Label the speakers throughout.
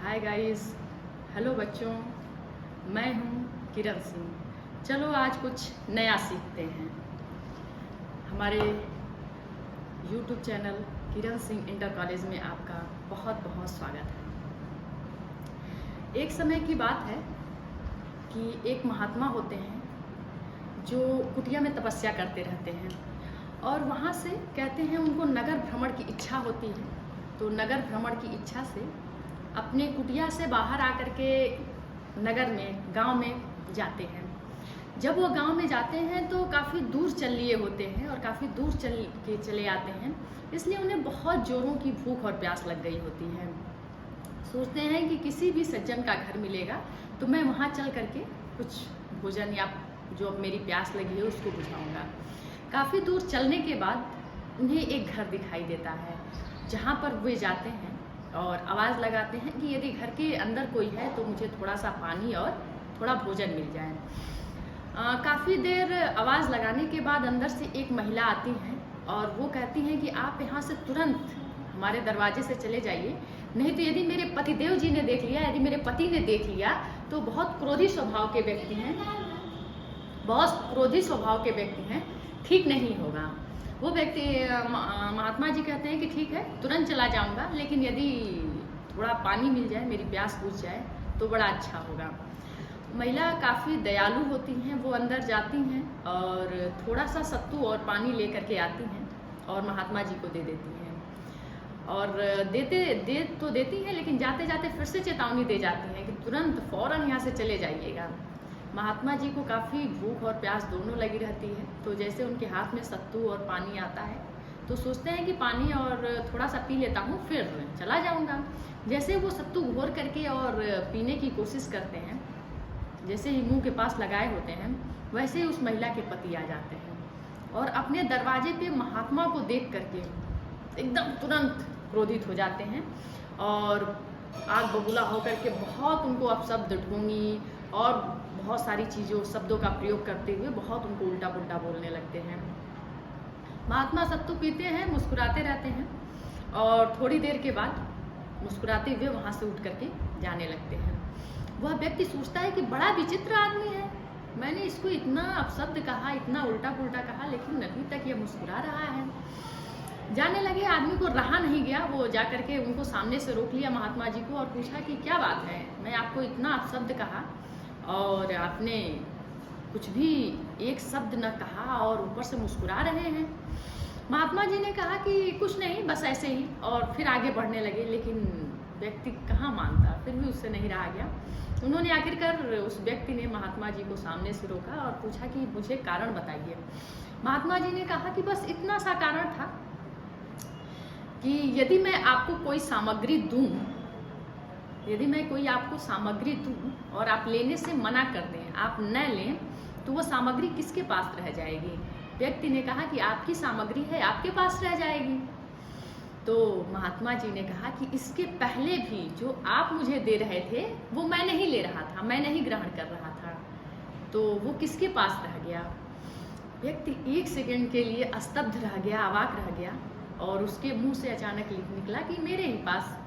Speaker 1: Hi guys, hello बच्चों, मैं हूँ किरण सिंह। चलो आज कुछ नया सीखते हैं। हमारे यूट्यूब चैनल किरण सिंह इंटर कॉलेज में आपका बहुत बहुत स्वागत है। एक समय की बात है कि एक महात्मा होते हैं जो कुटिया में तपस्या करते रहते हैं और वहाँ से कहते हैं उनको नगर भ्रमण की इच्छा होती है। तो नगर भ्रमण की इच्छा से अपने कुटिया से बाहर आकर के नगर में, गांव में जाते हैं। जब वो गांव में जाते हैं तो काफ़ी दूर चल लिए होते हैं और काफ़ी दूर चले आते हैं, इसलिए उन्हें बहुत जोरों की भूख और प्यास लग गई होती है। सोचते हैं कि किसी भी सज्जन का घर मिलेगा तो मैं वहाँ चल करके कुछ भोजन या जो अब मेरी प्यास लगी है उसको बुझाऊंगा। काफ़ी दूर चलने के बाद उन्हें एक घर दिखाई देता है, जहाँ पर वे जाते हैं और आवाज़ लगाते हैं कि यदि घर के अंदर कोई है तो मुझे थोड़ा सा पानी और थोड़ा भोजन मिल जाए। काफ़ी देर आवाज़ लगाने के बाद अंदर से एक महिला आती है और वो कहती हैं कि आप यहाँ से तुरंत हमारे दरवाजे से चले जाइए, नहीं तो यदि मेरे पतिदेव जी ने देख लिया, यदि मेरे पति ने देख लिया तो बहुत क्रोधी स्वभाव के व्यक्ति हैं, ठीक नहीं होगा। वो व्यक्ति महात्मा जी कहते हैं कि ठीक है, तुरंत चला जाऊंगा, लेकिन यदि थोड़ा पानी मिल जाए, मेरी प्यास बुझ जाए तो बड़ा अच्छा होगा। महिला काफ़ी दयालु होती हैं, वो अंदर जाती हैं और थोड़ा सा सत्तू और पानी लेकर के आती हैं और महात्मा जी को दे देती हैं। और देती हैं, लेकिन जाते जाते फिर से चेतावनी दे जाती हैं कि तुरंत फ़ौरन यहाँ से चले जाइएगा। महात्मा जी को काफ़ी भूख और प्यास दोनों लगी रहती है, तो जैसे उनके हाथ में सत्तू और पानी आता है तो सोचते हैं कि पानी और थोड़ा सा पी लेता हूँ फिर चला जाऊँगा। जैसे वो सत्तू घोर करके और पीने की कोशिश करते हैं, जैसे ही मुंह के पास लगाए होते हैं, वैसे ही उस महिला के पति आ जाते हैं और अपने दरवाजे पे महात्मा को देख करके एकदम तुरंत क्रोधित हो जाते हैं और आग बबूला होकर के बहुत उनको अपशब्द, ढोंगी और बहुत सारी शब्दों का प्रयोग करते हुए बहुत उनको उल्टा पुल्टा बोलने लगते हैं। महात्मा सत्तू पीते हैं, मुस्कुराते रहते हैं और थोड़ी देर के बाद मुस्कुराते हुए वहाँ से उठ करके जाने लगते हैं। वह व्यक्ति सोचता है कि बड़ा विचित्र आदमी है, मैंने इसको इतना अपशब्द कहा, इतना उल्टा पुल्टा कहा, लेकिन अभी तक ये मुस्कुरा रहा है। जाने लगे, आदमी को रहा नहीं गया, वो जा करके उनको सामने से रोक लिया महात्मा जी को और पूछा कि क्या बात है, मैं आपको इतना अपशब्द कहा और आपने कुछ भी एक शब्द न कहा और ऊपर से मुस्कुरा रहे हैं। महात्मा जी ने कहा कि कुछ नहीं, बस ऐसे ही, और फिर आगे बढ़ने लगे, लेकिन व्यक्ति कहाँ मानता, फिर भी उससे नहीं रहा गया। उन्होंने आखिरकार उस व्यक्ति ने महात्मा जी को सामने से रोका और पूछा कि मुझे कारण बताइए। महात्मा जी ने कहा कि बस इतना सा कारण था कि यदि मैं आपको कोई सामग्री दूं, आपको सामग्री दूं और आप लेने से मना कर दें, आप न लें, तो वो सामग्री किसके पास रह जाएगी? व्यक्ति ने कहा कि आपकी सामग्री है, आपके पास रह जाएगी। तो महात्मा जी ने कहा कि इसके पहले भी जो आप मुझे दे रहे थे वो मैं नहीं ले रहा था, मैं नहीं ग्रहण कर रहा था, तो वो किसके पास रह गया? व्यक्ति एक सेकंड के लिए स्तब्ध रह गया, अवाक रह गया और उसके मुंह से अचानक निकला कि मेरे ही पास।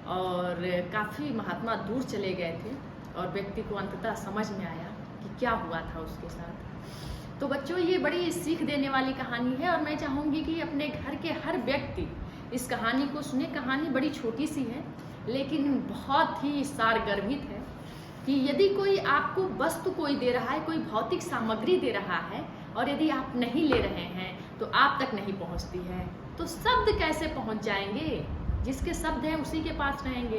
Speaker 1: और काफ़ी महात्मा दूर चले गए थे और व्यक्ति को अंततः समझ में आया कि क्या हुआ था उसके साथ। तो बच्चों, ये बड़ी सीख देने वाली कहानी है और मैं चाहूँगी कि अपने घर के हर व्यक्ति इस कहानी को सुने। कहानी बड़ी छोटी सी है लेकिन बहुत ही सारगर्भित है कि यदि कोई आपको वस्तु कोई दे रहा है, कोई भौतिक सामग्री दे रहा है और यदि आप नहीं ले रहे हैं तो आप तक नहीं पहुंचती है, तो शब्द कैसे पहुंच जाएंगे? जिसके शब्द हैं उसी के पास रहेंगे।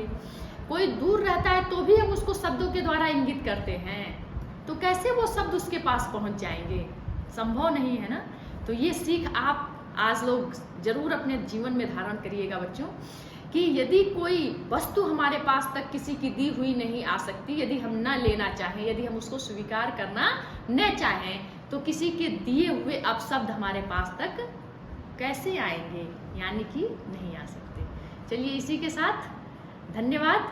Speaker 1: कोई दूर रहता है तो भी हम उसको शब्दों के द्वारा इंगित करते हैं, तो कैसे वो शब्द उसके पास पहुंच जाएंगे? संभव नहीं है ना। तो ये सीख आप आज लोग जरूर अपने जीवन में धारण करिएगा बच्चों, कि यदि कोई वस्तु हमारे पास तक किसी की दी हुई नहीं आ सकती, यदि हम न लेना चाहें, यदि हम उसको स्वीकार करना न चाहें, तो किसी के दिए हुए अपशब्द हमारे पास तक कैसे आएंगे? यानी कि नहीं आ सकते। चलिए इसी के साथ धन्यवाद।